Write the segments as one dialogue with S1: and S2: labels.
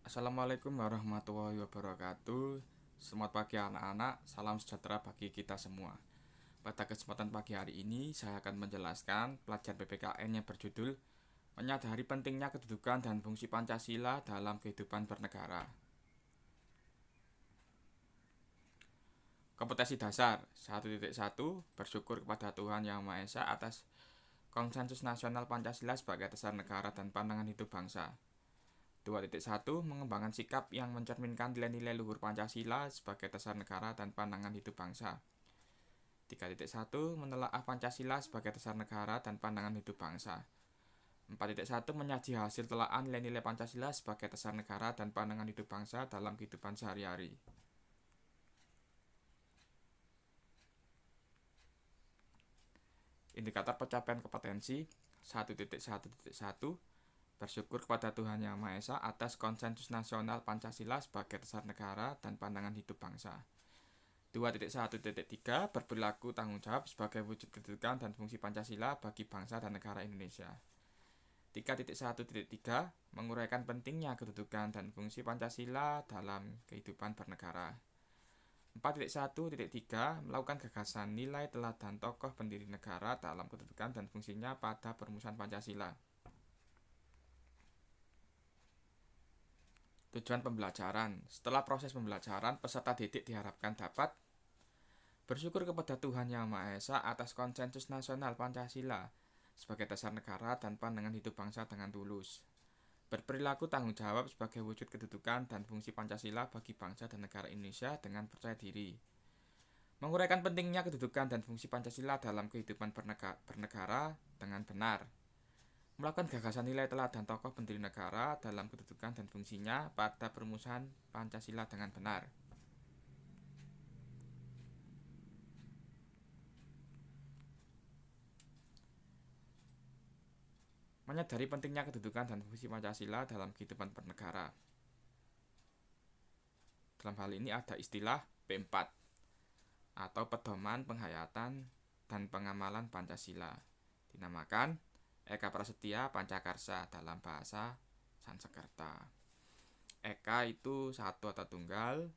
S1: Assalamualaikum warahmatullahi wabarakatuh. Selamat pagi anak-anak, salam sejahtera bagi kita semua. Pada kesempatan pagi hari ini, saya akan menjelaskan pelajaran PPKN yang berjudul Menyadari Pentingnya Kedudukan dan Fungsi Pancasila dalam Kehidupan Bernegara. Kompetensi dasar 1.1 Bersyukur kepada Tuhan Yang Maha Esa atas konsensus nasional Pancasila sebagai dasar negara dan pandangan hidup bangsa. 2.1 Mengembangkan sikap yang mencerminkan nilai-nilai luhur Pancasila sebagai dasar negara dan pandangan hidup bangsa. 3.1 Menelaah Pancasila sebagai dasar negara dan pandangan hidup bangsa. 4.1 Menyaji hasil telaah nilai-nilai Pancasila sebagai dasar negara dan pandangan hidup bangsa dalam kehidupan sehari-hari. Indikator pencapaian kompetensi 1.1.1 Bersyukur kepada Tuhan Yang Maha Esa atas konsensus nasional Pancasila sebagai dasar negara dan pandangan hidup bangsa. 2.1.3 Berperilaku tanggung jawab sebagai wujud kedudukan dan fungsi Pancasila bagi bangsa dan negara Indonesia. 3.1.3 Menguraikan pentingnya kedudukan dan fungsi Pancasila dalam kehidupan bernegara. 4.1.3 Melakukan gagasan nilai teladan tokoh pendiri negara dalam kedudukan dan fungsinya pada perumusan Pancasila. Tujuan pembelajaran. Setelah proses pembelajaran, peserta didik diharapkan dapat bersyukur kepada Tuhan Yang Maha Esa atas konsensus nasional Pancasila sebagai dasar negara dan pandangan hidup bangsa dengan tulus. Berperilaku tanggung jawab sebagai wujud kedudukan dan fungsi Pancasila bagi bangsa dan negara Indonesia dengan percaya diri. Menguraikan pentingnya kedudukan dan fungsi Pancasila dalam kehidupan bernegara dengan benar. Melakukan gagasan nilai teladan tokoh pendiri negara dalam kedudukan dan fungsinya pada perumusan Pancasila dengan benar. Menyadari pentingnya kedudukan dan fungsi Pancasila dalam kehidupan bernegara. Dalam hal ini ada istilah P4 atau Pedoman Penghayatan dan Pengamalan Pancasila, dinamakan Eka Prasetya Pancakarsa dalam bahasa Sanskerta. Eka itu satu atau tunggal,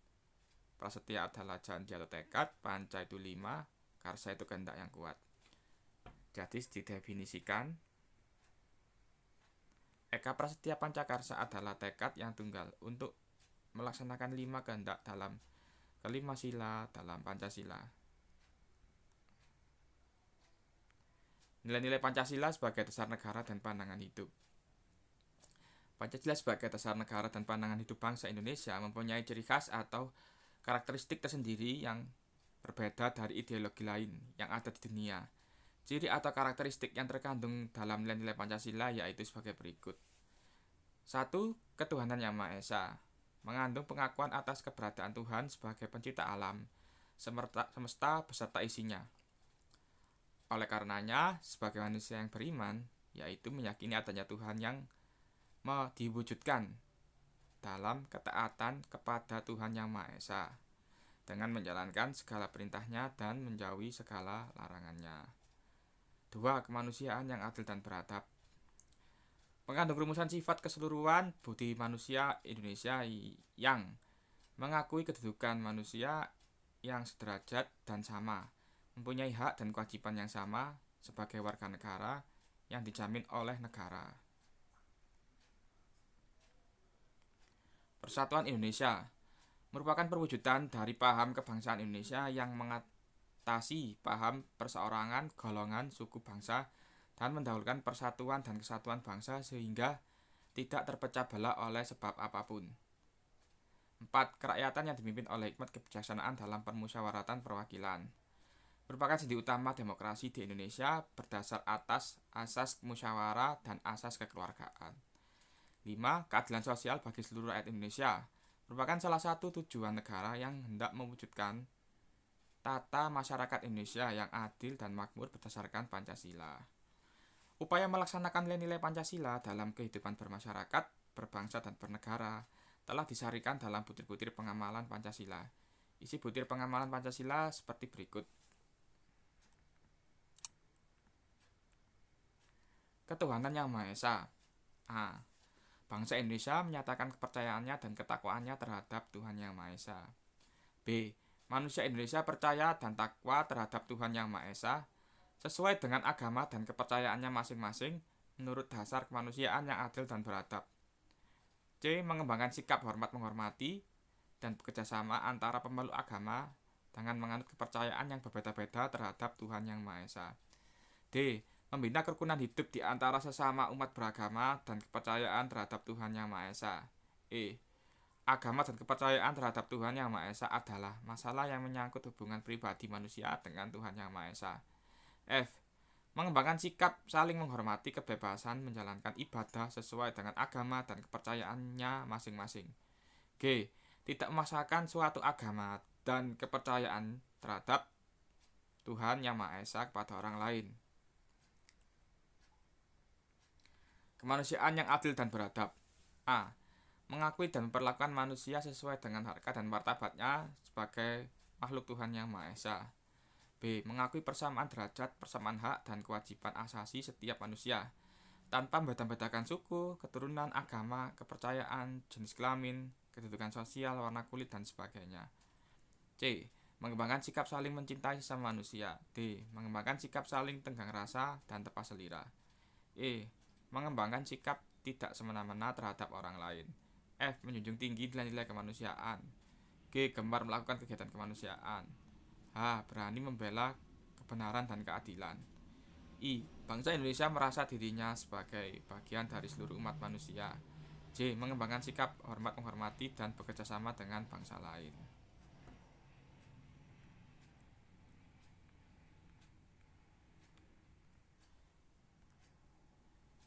S1: Prasetya adalah janji atau tekad, Panca itu 5, Karsa itu kehendak yang kuat. Jadi didefinisikan, Eka Prasetya Pancakarsa adalah tekad yang tunggal untuk melaksanakan 5 kehendak dalam kelima sila dalam Pancasila. Nilai-nilai Pancasila sebagai dasar negara dan pandangan hidup. Pancasila sebagai dasar negara dan pandangan hidup bangsa Indonesia mempunyai ciri khas atau karakteristik tersendiri yang berbeda dari ideologi lain yang ada di dunia. Ciri atau karakteristik yang terkandung dalam nilai-nilai Pancasila yaitu sebagai berikut. 1. Ketuhanan Yang Maha Esa mengandung pengakuan atas keberadaan Tuhan sebagai pencipta alam, semesta beserta isinya. Oleh karenanya, sebagai manusia yang beriman, yaitu meyakini adanya Tuhan yang diwujudkan dalam ketaatan kepada Tuhan Yang Maha Esa, dengan menjalankan segala perintahnya dan menjauhi segala larangannya. 2. Kemanusiaan yang adil dan beradab mengandung rumusan sifat keseluruhan budi manusia Indonesia yang mengakui kedudukan manusia yang sederajat dan sama, mempunyai hak dan kewajiban yang sama sebagai warga negara yang dijamin oleh negara. Persatuan Indonesia merupakan perwujudan dari paham kebangsaan Indonesia yang mengatasi paham perseorangan, golongan, suku bangsa dan mendahulukan persatuan dan kesatuan bangsa sehingga tidak terpecah belah oleh sebab apapun. 4. Kerakyatan yang dipimpin oleh hikmat kebijaksanaan dalam permusyawaratan perwakilan merupakan sendi utama demokrasi di Indonesia berdasar atas asas musyawarah dan asas kekeluargaan. 5. Keadilan sosial bagi seluruh rakyat Indonesia merupakan salah satu tujuan negara yang hendak mewujudkan tata masyarakat Indonesia yang adil dan makmur berdasarkan Pancasila. Upaya melaksanakan nilai-nilai Pancasila dalam kehidupan bermasyarakat, berbangsa dan bernegara telah disarikan dalam butir-butir pengamalan Pancasila. Isi butir pengamalan Pancasila seperti berikut. Ketuhanan Yang Maha Esa. A. Bangsa Indonesia menyatakan kepercayaannya dan ketakwaannya terhadap Tuhan Yang Maha Esa. B. Manusia Indonesia percaya dan takwa terhadap Tuhan Yang Maha Esa sesuai dengan agama dan kepercayaannya masing-masing menurut dasar kemanusiaan yang adil dan beradab. C. Mengembangkan sikap hormat menghormati dan bekerjasama antara pemeluk agama dengan menganut kepercayaan yang berbeda-beda terhadap Tuhan Yang Maha Esa. D. Membina kerukunan hidup di antara sesama umat beragama dan kepercayaan terhadap Tuhan Yang Maha Esa. E. Agama dan kepercayaan terhadap Tuhan Yang Maha Esa adalah masalah yang menyangkut hubungan pribadi manusia dengan Tuhan Yang Maha Esa. F. Mengembangkan sikap saling menghormati kebebasan menjalankan ibadah sesuai dengan agama dan kepercayaannya masing-masing. G. Tidak memaksakan suatu agama dan kepercayaan terhadap Tuhan Yang Maha Esa kepada orang lain. Kemanusiaan yang adil dan beradab. A. Mengakui dan memperlakukan manusia sesuai dengan harkat dan martabatnya sebagai makhluk Tuhan Yang Maha Esa. B. Mengakui persamaan derajat, persamaan hak, dan kewajiban asasi setiap manusia tanpa membeda-bedakan suku, keturunan, agama, kepercayaan, jenis kelamin, kedudukan sosial, warna kulit, dan sebagainya. C. Mengembangkan sikap saling mencintai sesama manusia. D. Mengembangkan sikap saling tenggang rasa dan tepat selera. E. Mengembangkan sikap tidak semena-mena terhadap orang lain. F. Menjunjung tinggi nilai-nilai kemanusiaan. G. Gemar melakukan kegiatan kemanusiaan. H. Berani membela kebenaran dan keadilan. I. Bangsa Indonesia merasa dirinya sebagai bagian dari seluruh umat manusia. J. Mengembangkan sikap hormat menghormati dan bekerjasama dengan bangsa lain.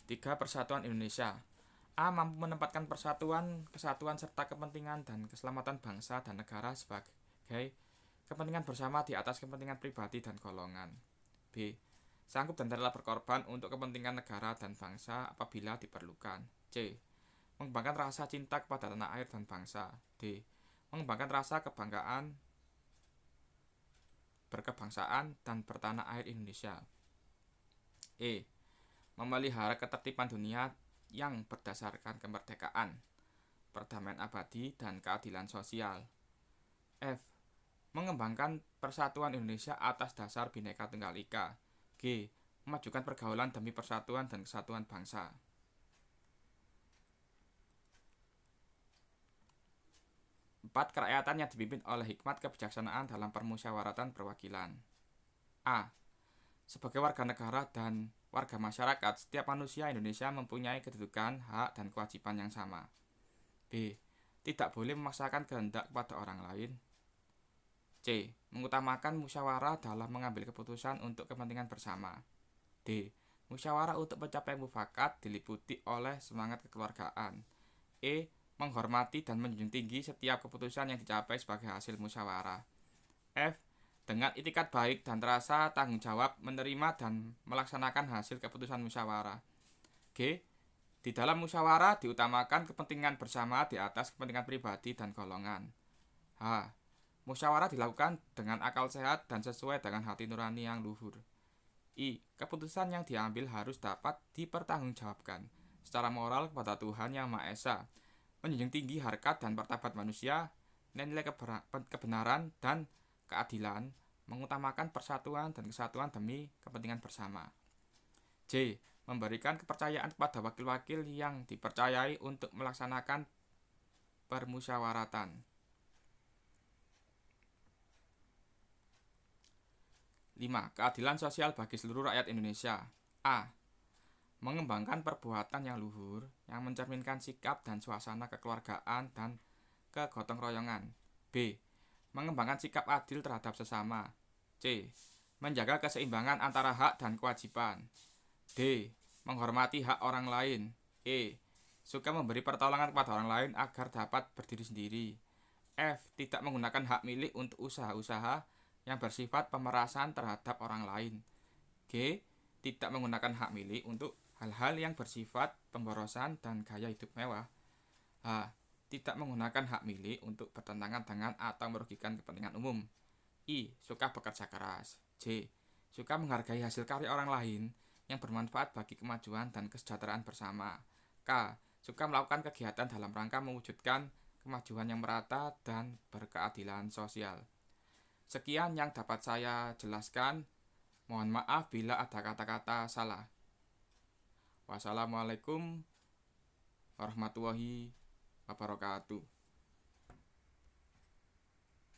S1: Tiga, persatuan Indonesia. A. Mampu menempatkan persatuan, kesatuan serta kepentingan dan keselamatan bangsa dan negara sebagai kepentingan bersama di atas kepentingan pribadi dan golongan. B. Sanggup dan rela berkorban untuk kepentingan negara dan bangsa apabila diperlukan. C. Mengembangkan rasa cinta kepada tanah air dan bangsa. D. Mengembangkan rasa kebanggaan berkebangsaan dan bertanah air Indonesia. E. Memelihara ketertiban dunia yang berdasarkan kemerdekaan, perdamaian abadi, dan keadilan sosial. F. Mengembangkan persatuan Indonesia atas dasar Bhinneka Tunggal Ika. G. Memajukan pergaulan demi persatuan dan kesatuan bangsa. 4. Kerakyatan yang dipimpin oleh hikmat kebijaksanaan dalam permusyawaratan perwakilan. A. Sebagai warga negara dan warga masyarakat, setiap manusia Indonesia mempunyai kedudukan, hak, dan kewajiban yang sama. B. Tidak boleh memaksakan kehendak kepada orang lain. C. Mengutamakan musyawarah dalam mengambil keputusan untuk kepentingan bersama. D. Musyawarah untuk mencapai mufakat diliputi oleh semangat kekeluargaan. E. Menghormati dan menjunjung tinggi setiap keputusan yang dicapai sebagai hasil musyawarah. F. Dengan itikat baik dan rasa tanggung jawab menerima dan melaksanakan hasil keputusan musyawarah. G. Di dalam musyawarah diutamakan kepentingan bersama di atas kepentingan pribadi dan golongan. H. Musyawarah dilakukan dengan akal sehat dan sesuai dengan hati nurani yang luhur. I. Keputusan yang diambil harus dapat dipertanggungjawabkan secara moral kepada Tuhan Yang Maha Esa, menjunjung tinggi harkat dan martabat manusia, nilai kebenaran dan keadilan, mengutamakan persatuan dan kesatuan demi kepentingan bersama. J. Memberikan kepercayaan kepada wakil-wakil yang dipercayai untuk melaksanakan permusyawaratan. 5. Keadilan sosial bagi seluruh rakyat Indonesia. A. Mengembangkan perbuatan yang luhur yang mencerminkan sikap dan suasana kekeluargaan dan kegotong royongan. B. Mengembangkan sikap adil terhadap sesama. C. Menjaga keseimbangan antara hak dan kewajiban. D. Menghormati hak orang lain. E. Suka memberi pertolongan kepada orang lain agar dapat berdiri sendiri. F. Tidak menggunakan hak milik untuk usaha-usaha yang bersifat pemerasan terhadap orang lain. G. Tidak menggunakan hak milik untuk hal-hal yang bersifat pemborosan dan gaya hidup mewah. H. Tidak menggunakan hak milik untuk bertentangan dengan atau merugikan kepentingan umum. I. Suka bekerja keras. J. Suka menghargai hasil karya orang lain yang bermanfaat bagi kemajuan dan kesejahteraan bersama. K. suka melakukan kegiatan dalam rangka mewujudkan kemajuan yang merata dan berkeadilan sosial. Sekian yang dapat saya jelaskan. Mohon maaf bila ada kata-kata salah. Wassalamualaikum warahmatullahi wabarakatuh.